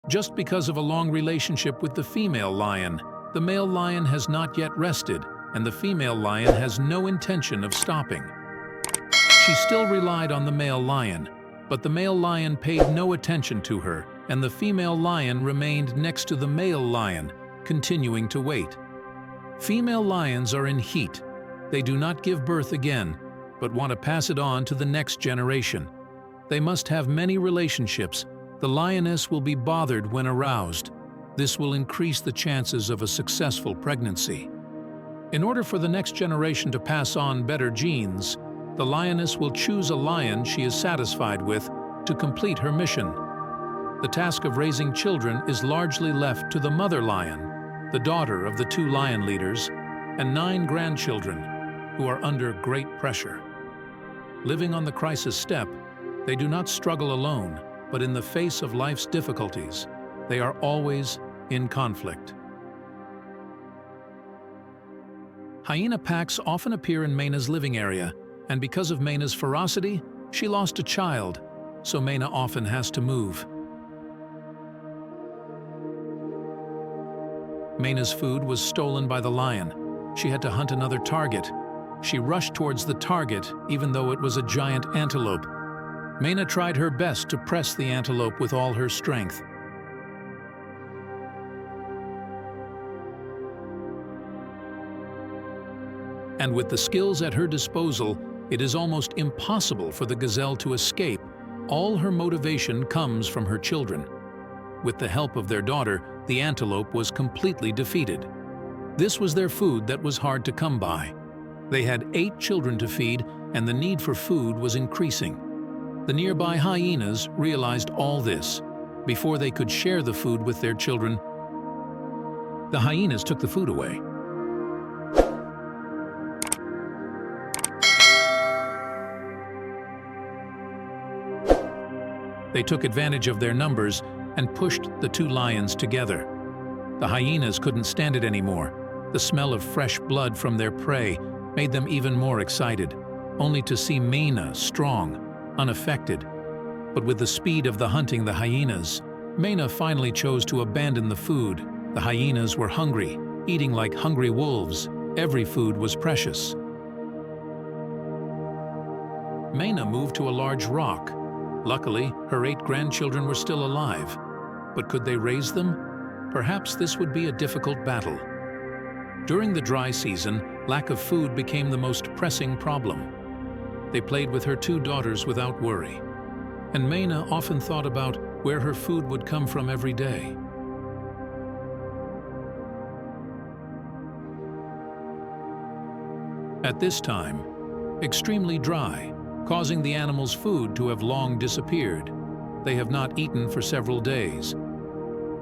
Just because of a long relationship with the female lion, the male lion has not yet rested, and the female lion has no intention of stopping. She still relied on the male lion, but the male lion paid no attention to her, and the female lion remained next to the male lion, continuing to wait. Female lions are in heat. They do not give birth again, but want to pass it on to the next generation. They must have many relationships. The lioness will be bothered when aroused. This will increase the chances of a successful pregnancy. In order for the next generation to pass on better genes, the lioness will choose a lion she is satisfied with to complete her mission. The task of raising children is largely left to the mother lion, the daughter of the 2 lion leaders, and 9 grandchildren who are under great pressure. Living on the crisis step, they do not struggle alone, but in the face of life's difficulties, they are always in conflict. Hyena packs often appear in Maina's living area, and because of Maina's ferocity, she lost a child, so Maina often has to move. Maina's food was stolen by the lion. She had to hunt another target. She rushed towards the target, even though it was a giant antelope. Maina tried her best to press the antelope with all her strength. And with the skills at her disposal, it is almost impossible for the gazelle to escape. All her motivation comes from her children. With the help of their daughter, the antelope was completely defeated. This was their food that was hard to come by. They had 8 children to feed, and the need for food was increasing. The nearby hyenas realized all this. Before they could share the food with their children, the hyenas took the food away. They took advantage of their numbers and pushed the 2 lions together. The hyenas couldn't stand it anymore. The smell of fresh blood from their prey made them even more excited, only to see Maina strong, unaffected. But with the speed of the hunting the hyenas, Maina finally chose to abandon the food. The hyenas were hungry, eating like hungry wolves. Every food was precious. Maina moved to a large rock. Luckily, her 8 grandchildren were still alive. But could they raise them? Perhaps this would be a difficult battle. During the dry season, lack of food became the most pressing problem. They played with her 2 daughters without worry. And Maina often thought about where her food would come from every day. At this time, extremely dry, causing the animals' food to have long disappeared. They have not eaten for several days.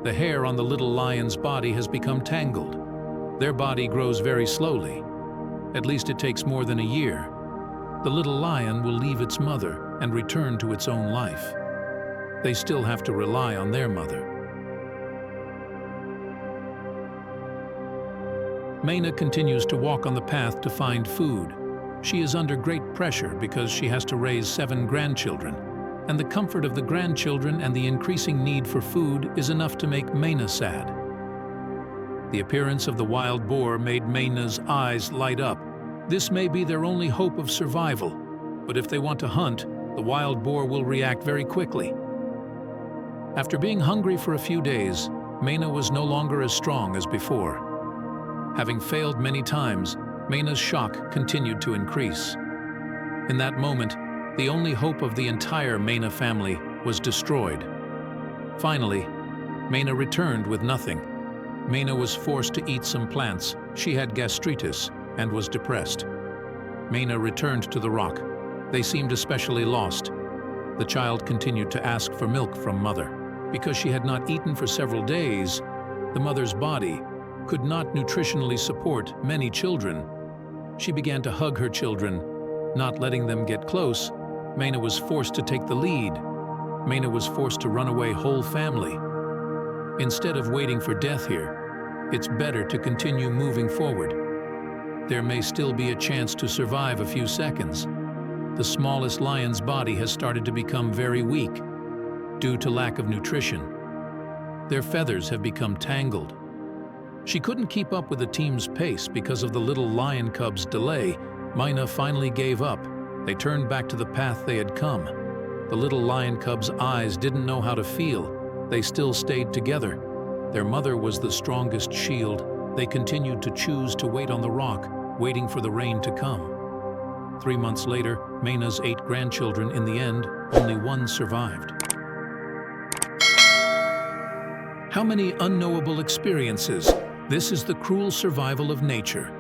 The hair on the little lion's body has become tangled. Their body grows very slowly. At least it takes more than a year. The little lion will leave its mother and return to its own life. They still have to rely on their mother. Maina continues to walk on the path to find food. She is under great pressure because she has to raise 7 grandchildren, and the comfort of the grandchildren and the increasing need for food is enough to make Maina sad. The appearance of the wild boar made Maina's eyes light up. This may be their only hope of survival, but if they want to hunt, the wild boar will react very quickly. After being hungry for a few days, Maina was no longer as strong as before. Having failed many times, Maina's shock continued to increase. In that moment, the only hope of the entire Maina family was destroyed. Finally, Maina returned with nothing. Maina was forced to eat some plants. She had gastritis and was depressed. Maina returned to the rock. They seemed especially lost. The child continued to ask for milk from mother. Because she had not eaten for several days, the mother's body could not nutritionally support many children. She began to hug her children, not letting them get close. Maina was forced to take the lead. Maina was forced to run away whole family. Instead of waiting for death here, it's better to continue moving forward. There may still be a chance to survive a few seconds. The smallest lion's body has started to become very weak due to lack of nutrition. Their feathers have become tangled. She couldn't keep up with the team's pace because of the little lion cub's delay. Mina finally gave up. They turned back to the path they had come. The little lion cub's eyes didn't know how to feel. They still stayed together. Their mother was the strongest shield. They continued to choose to wait on the rock, waiting for the rain to come. 3 months later, Mina's 8 grandchildren, in the end, only one survived. How many unknowable experiences! This is the cruel survival of nature.